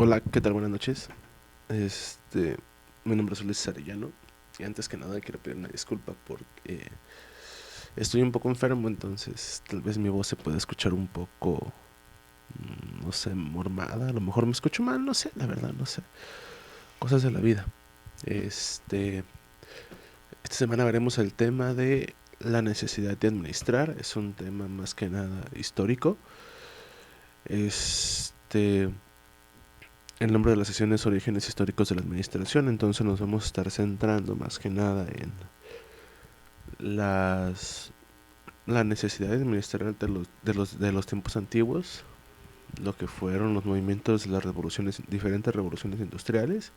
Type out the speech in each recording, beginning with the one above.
Hola, ¿qué tal? Buenas noches. Este, Mi nombre es Ulises Arellano y antes que nada quiero pedir una disculpa porque estoy un poco enfermo, entonces tal vez mi voz se pueda escuchar un poco, no sé, mormada. A lo mejor me escucho mal, no sé, la verdad, no sé. Cosas de la vida. Este, esta semana veremos el tema de la necesidad de administrar. Es un tema más que nada histórico. Este, el nombre de la sesión es Orígenes históricos de la administración, entonces nos vamos a estar centrando más que nada en las la necesidad de administrar de los tiempos antiguos, lo que fueron los movimientos de las revoluciones, diferentes revoluciones industriales,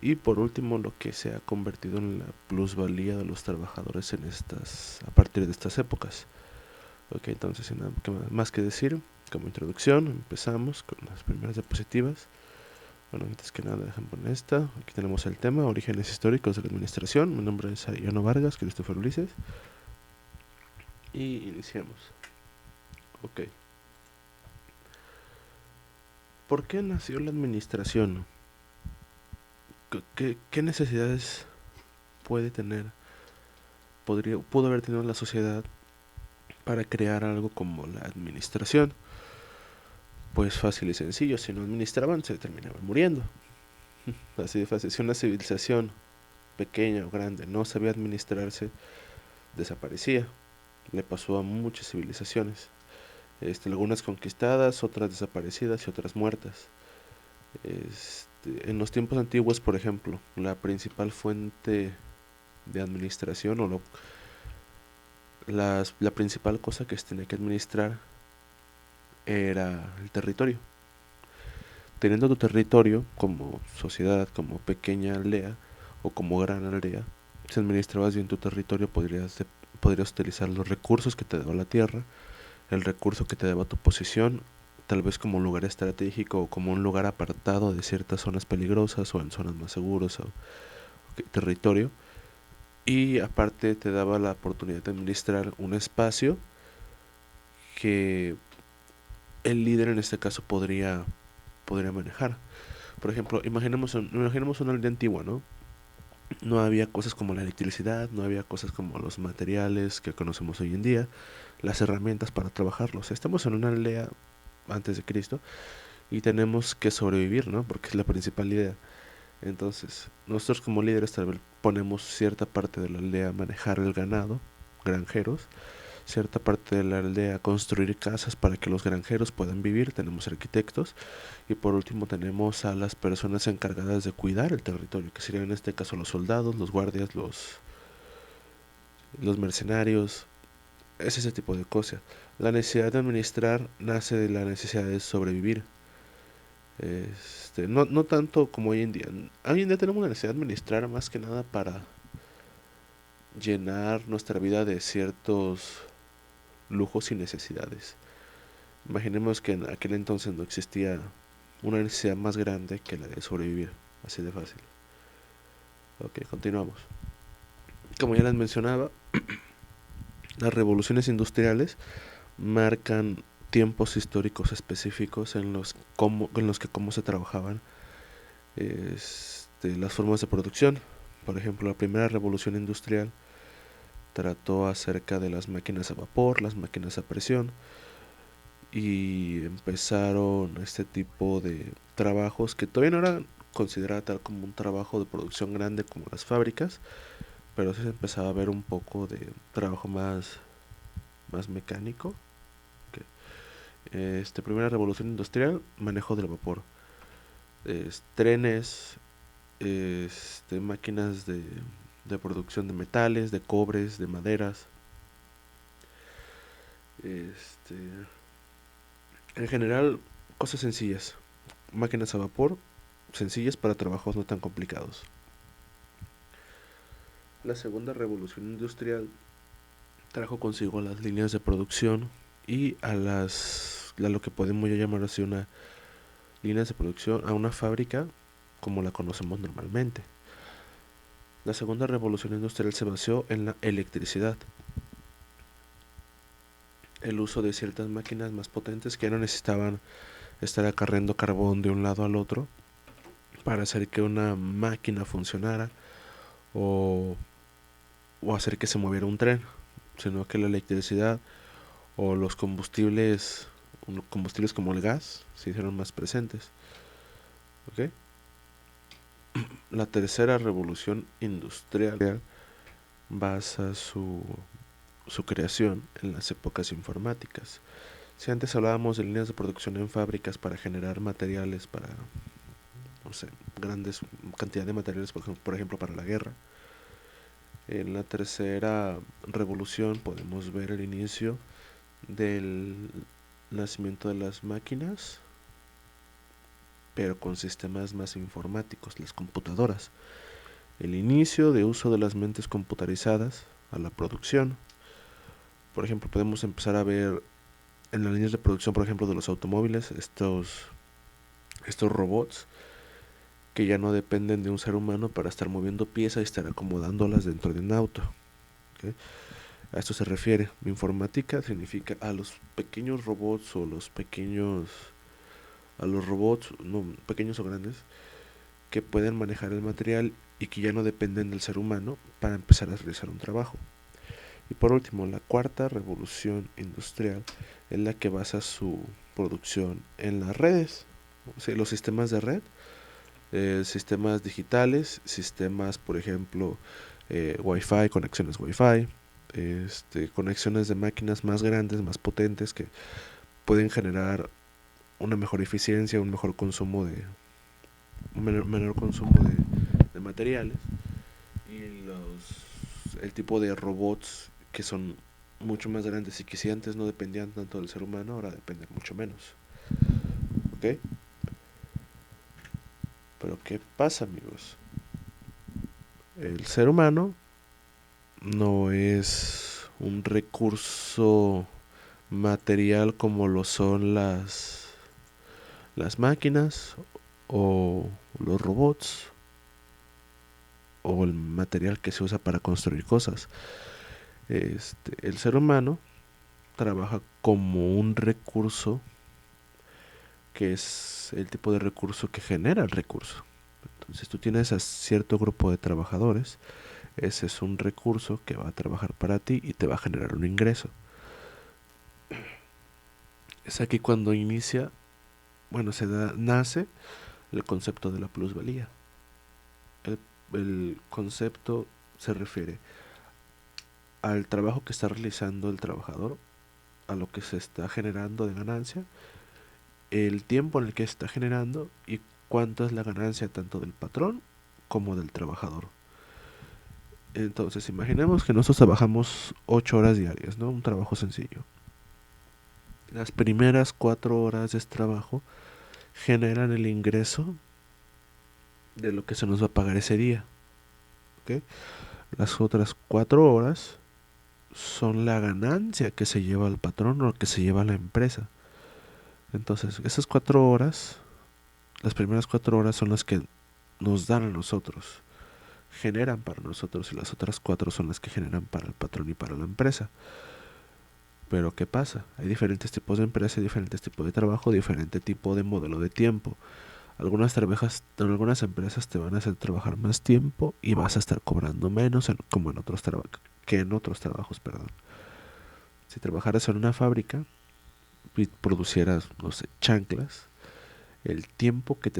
y por último lo que se ha convertido en la plusvalía de los trabajadores a partir de estas épocas. Ok, entonces sin nada más que decir, como introducción, empezamos con las primeras diapositivas. Bueno, antes que nada, dejen poner esta. Aquí tenemos el tema, orígenes históricos de la administración. Mi nombre es Arellano Vargas, Christopher Ulises. Y iniciamos. Ok. ¿Por qué nació la administración? ¿Qué necesidades puede tener, pudo haber tenido la sociedad para crear algo como la administración? Pues fácil y sencillo, si no administraban se terminaban muriendo. Así de fácil. Si una civilización pequeña o grande no sabía administrarse, desaparecía. Le pasó a muchas civilizaciones. Algunas conquistadas, otras desaparecidas y otras muertas. En los tiempos antiguos, por ejemplo, la principal fuente de administración la principal cosa que se tenía que administrar era el territorio. Teniendo tu territorio como sociedad, como pequeña aldea o como gran aldea, si administrabas bien tu territorio podrías utilizar los recursos que te daba la tierra, el recurso que te daba tu posición, tal vez como un lugar estratégico o como un lugar apartado de ciertas zonas peligrosas o en zonas más seguras o territorio. Y aparte te daba la oportunidad de administrar un espacio que el líder en este caso podría manejar. Por ejemplo, imaginemos una aldea antigua, ¿no? No había cosas como la electricidad, no había cosas como los materiales que conocemos hoy en día, las herramientas para trabajarlos. Estamos en una aldea antes de Cristo y tenemos que sobrevivir, ¿no? Porque es la principal idea. Entonces, nosotros como líderes tal vez ponemos cierta parte de la aldea a manejar el ganado, granjeros, cierta parte de la aldea construir casas para que los granjeros puedan vivir, tenemos arquitectos, y por último tenemos a las personas encargadas de cuidar el territorio, que serían en este caso los soldados, los guardias, los mercenarios, es ese tipo de cosas. La necesidad de administrar nace de la necesidad de sobrevivir. No tanto como hoy en día. Hoy en día tenemos la necesidad de administrar más que nada para llenar nuestra vida de ciertos lujos y necesidades. Imaginemos que en aquel entonces no existía una necesidad más grande que la de sobrevivir, así de fácil. Ok, continuamos. Como ya les mencionaba, las revoluciones industriales marcan tiempos históricos específicos en los que cómo se trabajaban las formas de producción. Por ejemplo, la primera revolución industrial trató acerca de las máquinas a vapor, las máquinas a presión, y empezaron este tipo de trabajos que todavía no eran considerados tal como un trabajo de producción grande como las fábricas, pero sí se empezaba a ver un poco de trabajo más mecánico. Primera revolución industrial, manejo del vapor, trenes, máquinas de producción de metales, de cobres, de maderas, este, en general cosas sencillas, máquinas a vapor sencillas para trabajos no tan complicados. La segunda revolución industrial trajo consigo las líneas de producción y a lo que podemos llamar así una líneas de producción, a una fábrica como la conocemos normalmente. La segunda revolución industrial se basó en la electricidad, el uso de ciertas máquinas más potentes que no necesitaban estar acarreando carbón de un lado al otro para hacer que una máquina funcionara o, o hacer que se moviera un tren, sino que la electricidad o los combustibles como el gas se hicieron más presentes. ¿Ok? La tercera revolución industrial basa su creación en las épocas informáticas. Si antes hablábamos de líneas de producción en fábricas para generar materiales para, no sé, grandes cantidad de materiales, por ejemplo, para la guerra, en la tercera revolución podemos ver el inicio del nacimiento de las máquinas, pero con sistemas más informáticos, las computadoras. El inicio de uso de las mentes computarizadas a la producción. Por ejemplo, podemos empezar a ver en las líneas de producción, por ejemplo, de los automóviles, estos robots que ya no dependen de un ser humano para estar moviendo piezas y estar acomodándolas dentro de un auto. ¿Okay? A esto se refiere. Informática significa a los pequeños robots o a los robots, no, pequeños o grandes, que pueden manejar el material y que ya no dependen del ser humano para empezar a realizar un trabajo. Y por último, la cuarta revolución industrial es la que basa su producción en las redes, o sea, los sistemas de red, sistemas digitales, sistemas, por ejemplo, Wi-Fi, conexiones Wi-Fi, conexiones de máquinas más grandes, más potentes, que pueden generar una mejor eficiencia, menor consumo de materiales, y el tipo de robots que son mucho más grandes y que si antes no dependían tanto del ser humano, ahora dependen mucho menos. ¿Ok? Pero ¿qué pasa, amigos? El ser humano no es un recurso material como lo son las máquinas o los robots o el material que se usa para construir cosas. El ser humano trabaja como un recurso que es el tipo de recurso que genera el recurso. Entonces tú tienes a cierto grupo de trabajadores, ese es un recurso que va a trabajar para ti y te va a generar un ingreso. Es aquí cuando nace el concepto de la plusvalía. El concepto se refiere al trabajo que está realizando el trabajador, a lo que se está generando de ganancia, el tiempo en el que se está generando y cuánto es la ganancia tanto del patrón como del trabajador. Entonces, imaginemos que nosotros trabajamos 8 horas diarias, ¿no? Un trabajo sencillo. Las primeras 4 horas de trabajo generan el ingreso de lo que se nos va a pagar ese día. ¿Okay? Las otras 4 horas son la ganancia que se lleva el patrón o que se lleva la empresa. Entonces, esas 4 horas, las primeras 4 horas son las que nos dan a nosotros, generan para nosotros, y las otras 4 son las que generan para el patrón y para la empresa. Pero ¿qué pasa? Hay diferentes tipos de empresas, diferentes tipos de trabajo, diferente tipo de modelo de tiempo. Algunas empresas te van a hacer trabajar más tiempo y vas a estar cobrando menos que en otros trabajos, perdón. Si trabajaras en una fábrica y producieras, no sé, chanclas, el tiempo que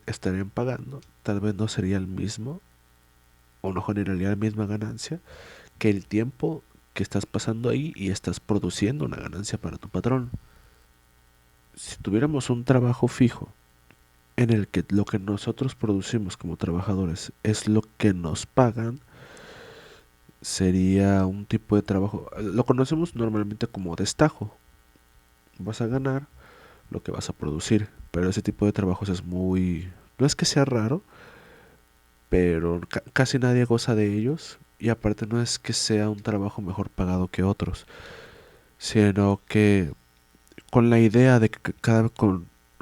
estarían pagando tal vez no sería el mismo o no generaría la misma ganancia que el tiempo que estás pasando ahí y estás produciendo una ganancia para tu patrón. Si tuviéramos un trabajo fijo en el que lo que nosotros producimos como trabajadores es lo que nos pagan, sería un tipo de trabajo, lo conocemos normalmente como destajo. Vas a ganar lo que vas a producir, pero ese tipo de trabajos no es que sea raro, pero casi nadie goza de ellos, y aparte no es que sea un trabajo mejor pagado que otros, sino que con la idea de que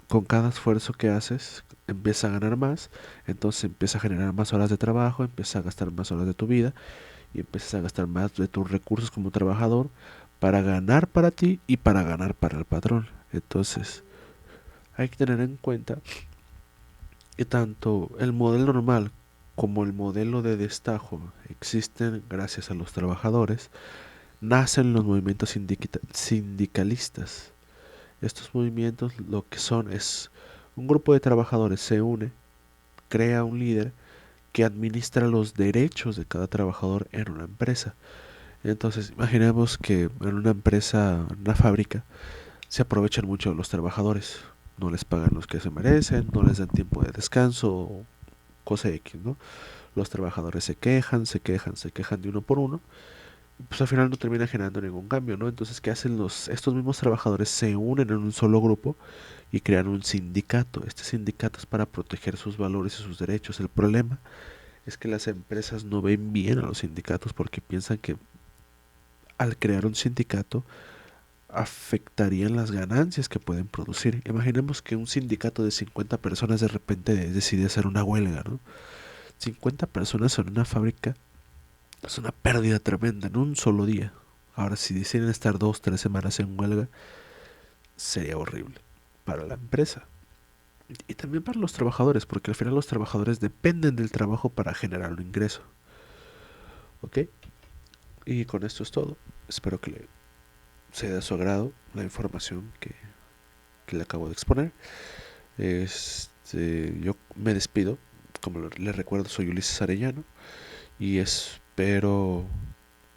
con cada esfuerzo que haces empieza a ganar más, entonces empieza a generar más horas de trabajo, empieza a gastar más horas de tu vida y empiezas a gastar más de tus recursos como trabajador para ganar para ti y para ganar para el patrón. Entonces, Hay que tener en cuenta que tanto el modelo normal como el modelo de destajo existen gracias a los trabajadores, nacen los movimientos sindicalistas. Estos movimientos lo que son es un grupo de trabajadores se une, crea un líder que administra los derechos de cada trabajador en una empresa. Entonces, imaginemos que en una empresa, en una fábrica, se aprovechan mucho de los trabajadores. No les pagan los que se merecen, no les dan tiempo de descanso, cosa X, ¿no? Los trabajadores se quejan, se quejan, se quejan de uno por uno, y pues al final no termina generando ningún cambio, ¿no? Entonces, ¿qué hacen estos mismos trabajadores? Se unen en un solo grupo y crean un sindicato. Este sindicato es para proteger sus valores y sus derechos. El problema es que las empresas no ven bien a los sindicatos porque piensan que al crear un sindicato afectarían las ganancias que pueden producir. Imaginemos que un sindicato de 50 personas de repente decide hacer una huelga, ¿no? 50 personas en una fábrica es una pérdida tremenda en un solo día. Ahora, si deciden estar 2, 3 semanas en huelga, sería horrible para la empresa y también para los trabajadores, porque al final los trabajadores dependen del trabajo para generar un ingreso. ¿Ok? Y con esto es todo. Espero que le sea de su agrado la información que le acabo de exponer. Yo me despido. Como les recuerdo, soy Ulises Arellano y espero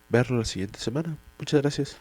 verlo la siguiente semana. Muchas gracias.